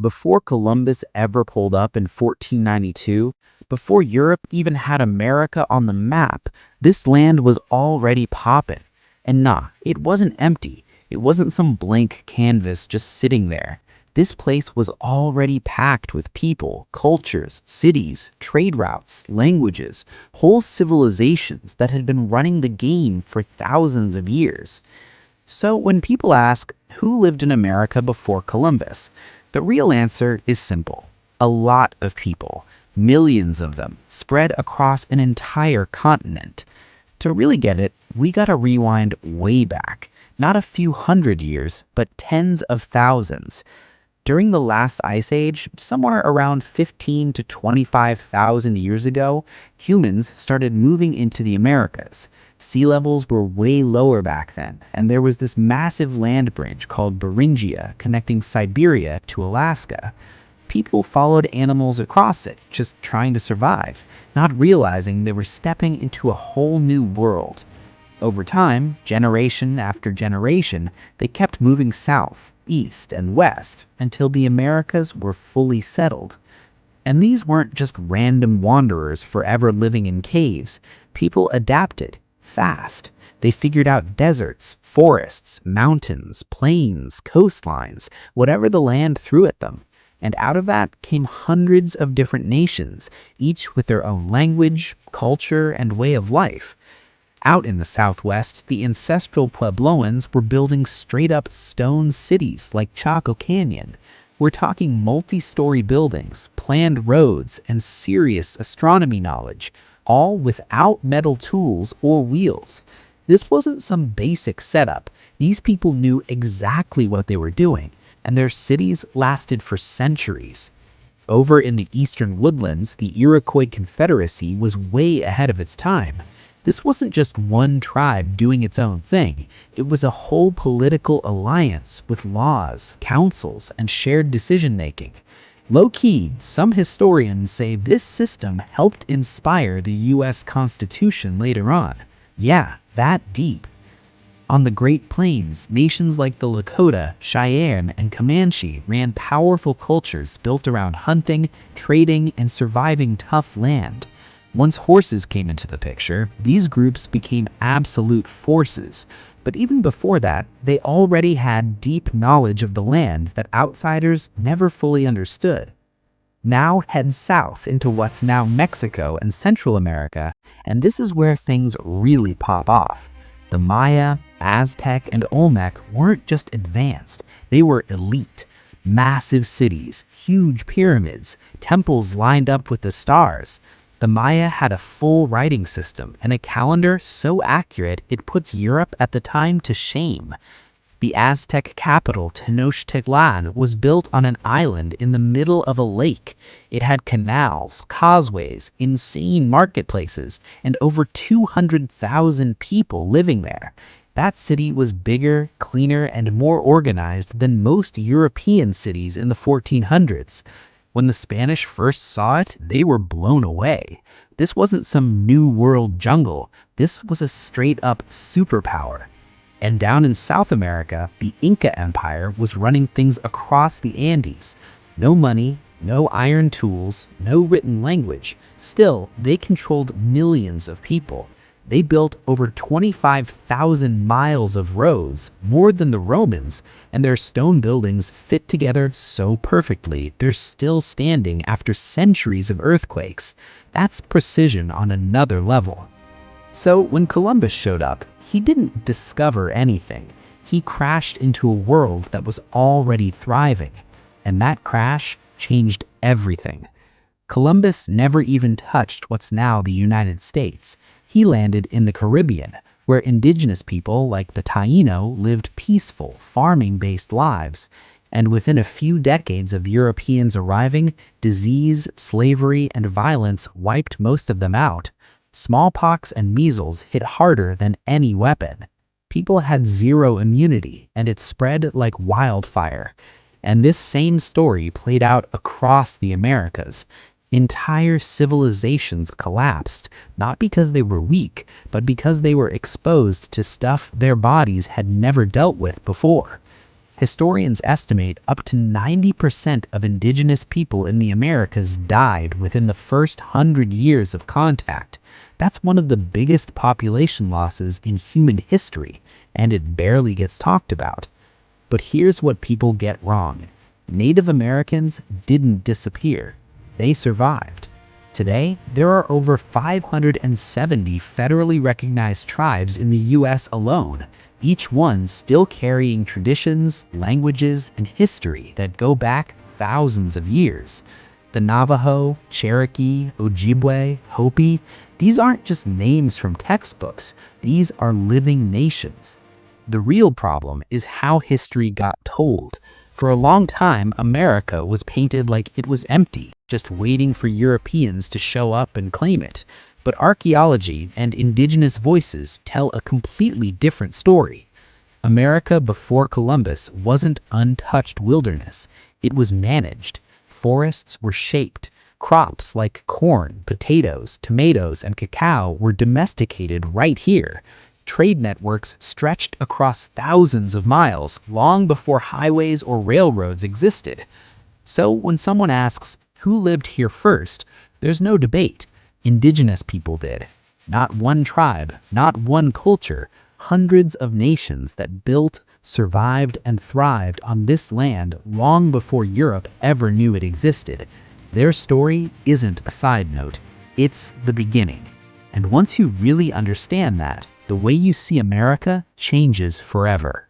Before Columbus ever pulled up in 1492, before Europe even had America on the map, this land was already poppin'. And nah, it wasn't empty. It wasn't some blank canvas just sitting there. This place was already packed with people, cultures, cities, trade routes, languages, whole civilizations that had been running the game for thousands of years. So when people ask, who lived in America before Columbus? The real answer is simple. A lot of people. Millions of them, spread across an entire continent. To really get it, we gotta rewind way back. Not a few hundred years, but tens of thousands. During the last ice age, somewhere around 15 to 25,000 years ago, humans started moving into the Americas. Sea levels were way lower back then, and there was this massive land bridge called Beringia connecting Siberia to Alaska. People followed animals across it, just trying to survive, not realizing they were stepping into a whole new world. Over time, generation after generation, they kept moving south, east, and west until the Americas were fully settled. And these weren't just random wanderers forever living in caves. People adapted fast. They figured out deserts, forests, mountains, plains, coastlines, whatever the land threw at them. And out of that came hundreds of different nations, each with their own language, culture, and way of life. Out in the Southwest, the ancestral Puebloans were building straight-up stone cities like Chaco Canyon. We're talking multi-story buildings, planned roads, and serious astronomy knowledge, all without metal tools or wheels. This wasn't some basic setup. These people knew exactly what they were doing, and their cities lasted for centuries. Over in the eastern woodlands, the Iroquois Confederacy was way ahead of its time. This wasn't just one tribe doing its own thing. It was a whole political alliance with laws, councils, and shared decision-making. Low-key, some historians say this system helped inspire the U.S. Constitution later on. Yeah, that deep. On the Great Plains, nations like the Lakota, Cheyenne, and Comanche ran powerful cultures built around hunting, trading, and surviving tough land. Once horses came into the picture, these groups became absolute forces. But even before that, they already had deep knowledge of the land that outsiders never fully understood. Now head south into what's now Mexico and Central America, and this is where things really pop off. The Maya, Aztec, and Olmec weren't just advanced, they were elite. Massive cities, huge pyramids, temples lined up with the stars. The Maya had a full writing system and a calendar so accurate it puts Europe at the time to shame. The Aztec capital, Tenochtitlan, was built on an island in the middle of a lake. It had canals, causeways, insane marketplaces, and over 200,000 people living there. That city was bigger, cleaner, and more organized than most European cities in the 1400s. When the Spanish first saw it, they were blown away. This wasn't some new world jungle. This was a straight-up superpower. And down in South America, the Inca Empire was running things across the Andes. No money, no iron tools, no written language. Still, they controlled millions of people. They built over 25,000 miles of roads, more than the Romans, and their stone buildings fit together so perfectly they're still standing after centuries of earthquakes. That's precision on another level. So when Columbus showed up, he didn't discover anything. He crashed into a world that was already thriving. And that crash changed everything. Columbus never even touched what's now the United States. He landed in the Caribbean, where indigenous people like the Taino lived peaceful, farming-based lives. And within a few decades of Europeans arriving, disease, slavery, and violence wiped most of them out. Smallpox and measles hit harder than any weapon. People had zero immunity, and it spread like wildfire. And this same story played out across the Americas. Entire civilizations collapsed, not because they were weak, but because they were exposed to stuff their bodies had never dealt with before. Historians estimate up to 90% of indigenous people in the Americas died within the first 100 years of contact. That's one of the biggest population losses in human history, and it barely gets talked about. But here's what people get wrong. Native Americans didn't disappear. They survived. Today, there are over 570 federally recognized tribes in the U.S. alone, each one still carrying traditions, languages, and history that go back thousands of years. The Navajo, Cherokee, Ojibwe, Hopi, these aren't just names from textbooks, these are living nations. The real problem is how history got told. For a long time, America was painted like it was empty, just waiting for Europeans to show up and claim it. But archaeology and indigenous voices tell a completely different story. America before Columbus wasn't untouched wilderness. It was managed. Forests were shaped. Crops like corn, potatoes, tomatoes, and cacao were domesticated right here. Trade networks stretched across thousands of miles long before highways or railroads existed. So when someone asks, who lived here first, there's no debate. Indigenous people did. Not one tribe, not one culture, hundreds of nations that built, survived, and thrived on this land long before Europe ever knew it existed. Their story isn't a side note, it's the beginning. And once you really understand that, the way you see America changes forever.